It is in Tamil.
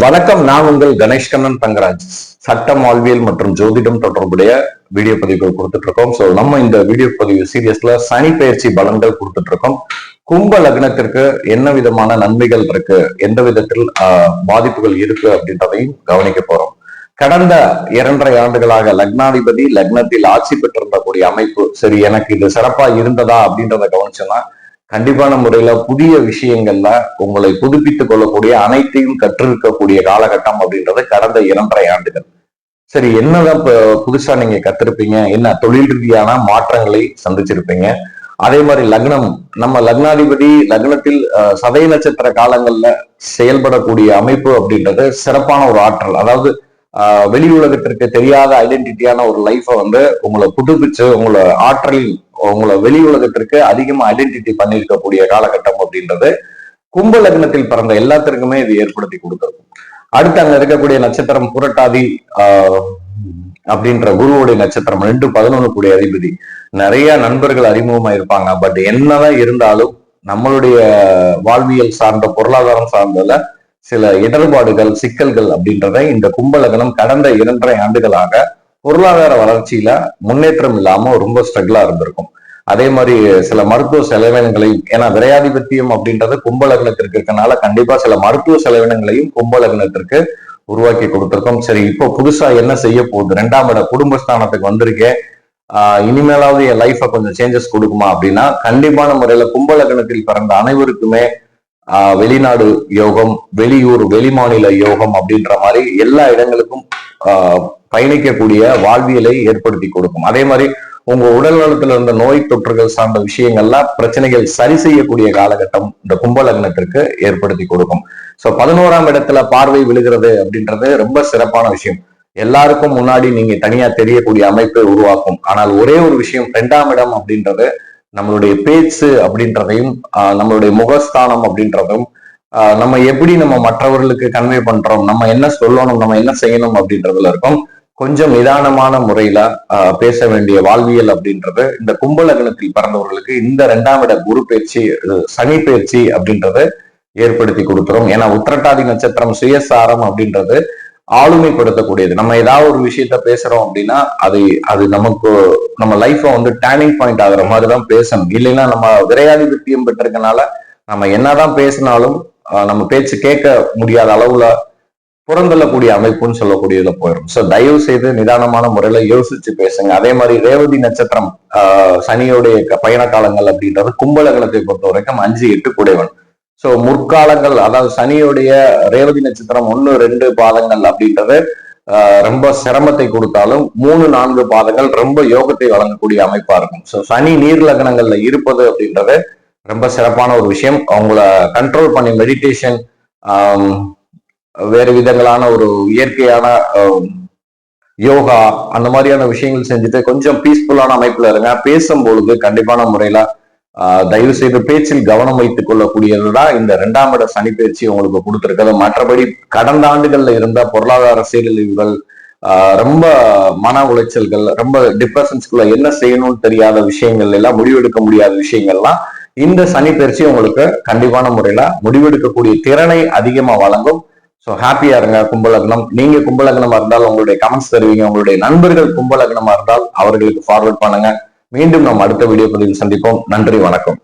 வணக்கம். நான் உங்கள் கணேஷ் கண்ணன் தங்கராஜ். சட்டம், வாழ்வியல் மற்றும் ஜோதிடம் தொடர்புடைய வீடியோ பதிவுகள் கொடுத்துட்டு இருக்கோம். சோ நம்ம இந்த வீடியோ பதிவு சீரியஸ்ல சனி பயிற்சி பலன்கள் கொடுத்துட்டு இருக்கோம். கும்ப லக்னத்திற்கு என்ன விதமான நன்மைகள் இருக்கு, எந்த விதத்தில் பாதிப்புகள் இருக்கு அப்படின்றதையும் கவனிக்க போறோம். கடந்த 2.5 ஆண்டுகளாக லக்னாதிபதி லக்னத்தில் ஆட்சி பெற்றிருந்தக்கூடிய அமைப்பு சரி எனக்கு இது சிறப்பா இருந்ததா அப்படின்றத கவனிச்சோம்னா கண்டிப்பான முறையில புதிய விஷயங்கள்ல உங்களை புதுப்பித்துக் கொள்ளக்கூடிய அனைத்தையும் கற்றிருக்கக்கூடிய காலகட்டம் அப்படின்றது கடந்த 2.5 ஆண்டுகள். சரி, என்னதான் புதுசா நீங்க கத்திருப்பீங்க, என்ன தொழில் ரீதியான மாற்றங்களை சந்திச்சிருப்பீங்க. அதே மாதிரி லக்னம், நம்ம லக்னாதிபதி லக்னத்தில் சதய நட்சத்திர காலங்கள்ல செயல்படக்கூடிய அமைப்பு அப்படின்றது சிறப்பான ஒரு ஆற்றல். அதாவது வெளி உலகத்திற்கு தெரியாத ஐடென்டிட்டியான ஒரு லைஃபை உங்களை புதுப்பிச்சு உங்களை ஆற்றலில் உங்களை வெளி உலகத்திற்கு அதிகமா ஐடென்டிட்டி பண்ணியிருக்கக்கூடிய காலகட்டம் அப்படின்றது கும்ப லக்னத்தில் பிறந்த எல்லாத்திற்குமே இது ஏற்படுத்தி கொடுத்திருக்கும். அடுத்து அங்க இருக்கக்கூடிய நட்சத்திரம் புரட்டாதி அப்படின்ற குருவுடைய நட்சத்திரம் 2-11 கூடிய அதிபதி. நிறைய நண்பர்கள் அறிமுகமா இருப்பாங்க. பட் என்னதான் இருந்தாலும் நம்மளுடைய வாழ்வியல் சார்ந்த பொருளாதாரம் சார்ந்ததுல சில இடர்பாடுகள் சிக்கல்கள் அப்படின்றத இந்த கும்ப லக்னம் கடந்த 2.5 ஆண்டுகளாக பொருளாதார வளர்ச்சியில முன்னேற்றம் இல்லாம ரொம்ப ஸ்ட்ரகிளா இருந்திருக்கும். அதே மாதிரி சில மருத்துவ செலவினங்களையும், ஏன்னா விரையாதிபத்தியம் அப்படின்றது கும்ப லக்னத்திற்கு இருக்கனால கண்டிப்பா சில மருத்துவ செலவினங்களையும் கும்ப லக்னத்திற்கு உருவாக்கி கொடுத்திருக்கோம். சரி, இப்போ புதுசா என்ன செய்ய போகுது, 2ஆம் இட குடும்பஸ்தானத்துக்கு வந்திருக்கேன், இனிமேலாவது என் லைஃப கொஞ்சம் சேஞ்சஸ் கொடுக்குமா அப்படின்னா கண்டிப்பான முறையில கும்ப லக்னத்தில் பிறந்த அனைவருக்குமே வெளிநாடு யோகம், வெளியூர் வெளிமாநில யோகம் அப்படின்ற மாதிரி எல்லா இடங்களுக்கும் பயணிக்கக்கூடிய வாழ்வியலை ஏற்படுத்தி கொடுக்கும். அதே மாதிரி உங்க உடல் நலத்துல இருந்த நோய் தொற்றுகள் சார்ந்த விஷயங்கள்லாம் பிரச்சனைகள் சரி செய்யக்கூடிய காலகட்டம் இந்த கும்ப லக்னத்திற்கு ஏற்படுத்தி கொடுக்கும். சோ 11ஆம் இடத்துல பார்வை விழுகிறது அப்படின்றது ரொம்ப சிறப்பான விஷயம். எல்லாருக்கும் முன்னாடி நீங்க தனியா தெரியக்கூடிய அமைப்பை உருவாக்கும். ஆனால் ஒரே ஒரு விஷயம், 2ஆம் இடம் அப்படின்றது நம்மளுடைய பேச்சு அப்படின்றதையும் நம்மளுடைய முகஸ்தானம் அப்படின்றதும் நம்ம எப்படி நம்ம மற்றவர்களுக்கு கன்வே பண்றோம், நம்ம என்ன சொல்லணும், நம்ம என்ன செய்யணும் அப்படின்றதுல இருக்கும். கொஞ்சம் நிதானமான முறையில பேச வேண்டிய வாழ்வியல் அப்படின்றது இந்த கும்ப லக்னத்தில் பிறந்தவர்களுக்கு இந்த 2ஆம் இட குரு பயிற்சி சனி பயிற்சி அப்படின்றது ஏற்படுத்தி கொடுத்துரும். ஏன்னா உத்திரட்டாதி நட்சத்திரம் சுயசாரம் அப்படின்றது ஆளுமைப்படுத்தக்கூடியது. நம்ம ஏதாவது ஒரு விஷயத்த பேசுறோம் அப்படின்னா அது நமக்கு நம்ம லைஃப டேர்னிங் பாயிண்ட் ஆகுற மாதிரிதான் பேசணும். இல்லைன்னா நம்ம விரையாதிபத்தியம் பெற்றிருக்கனால நம்ம என்னதான் பேசினாலும் நம்ம பேச்சு கேட்க முடியாத அளவுல புறந்தள்ளக்கூடிய அமைப்புன்னு சொல்லக்கூடியதுல போயிடும். சோ தயவு செய்து நிதானமான முறையில யோசிச்சு பேசுங்க. அதே மாதிரி ரேவதி நட்சத்திரம் சனியோடைய பயண காலங்கள் அப்படின்றது கும்ப லக்னத்தை பொறுத்த வரைக்கும் 5-8 கூடையவன். சோ முற்காலங்கள், அதாவது சனியுடைய ரேவதி நட்சத்திரம் 1-2 பாதங்கள் அப்படின்றது ரொம்ப சிரமத்தை கொடுத்தாலும் 3-4 பாதங்கள் ரொம்ப யோகத்தை வழங்கக்கூடிய அமைப்பா இருக்கும். சோ சனி நீர் லக்னங்கள்ல இருப்பது அப்படின்றது ரொம்ப சிறப்பான ஒரு விஷயம். அவங்கள கண்ட்ரோல் பண்ணி மெடிடேஷன், வேறு விதங்களான ஒரு இயற்கையான யோகா அந்த மாதிரியான விஷயங்கள் செஞ்சுட்டு கொஞ்சம் பீஸ்ஃபுல்லான அமைப்புல இருங்க. பேசும்பொழுது கண்டிப்பான முறையில தயவு செய்து பேச்சில் கவனம் வைத்துக் கொள்ளக்கூடியதுதான் இந்த 2ஆம் இட சனி பயிற்சி உங்களுக்கு கொடுத்திருக்கிறது. மற்றபடி கடந்த ஆண்டுகள்ல இருந்த பொருளாதார சீரழிவுகள், ரொம்ப மன உளைச்சல்கள், ரொம்ப டிப்ரெஷன்ஸ்குள்ள என்ன செய்யணும்னு தெரியாத விஷயங்கள் எல்லாம், முடிவெடுக்க முடியாத விஷயங்கள்லாம் இந்த சனி பயிற்சி உங்களுக்கு கண்டிப்பான முறையில முடிவெடுக்கக்கூடிய திறனை அதிகமா வழங்கும். ஸோ ஹாப்பியா இருங்க கும்ப லக்னம். நீங்க கும்ப லக்னமா இருந்தால் உங்களுடைய கமெண்ட்ஸ் தருவீங்க. உங்களுடைய நண்பர்கள் கும்ப லக்னமா இருந்தால் அவர்களுக்கு ஃபார்வர்ட் பண்ணுங்க. மீண்டும் நம்ம அடுத்த வீடியோ பதிவில் சந்திப்போம். நன்றி, வணக்கம்.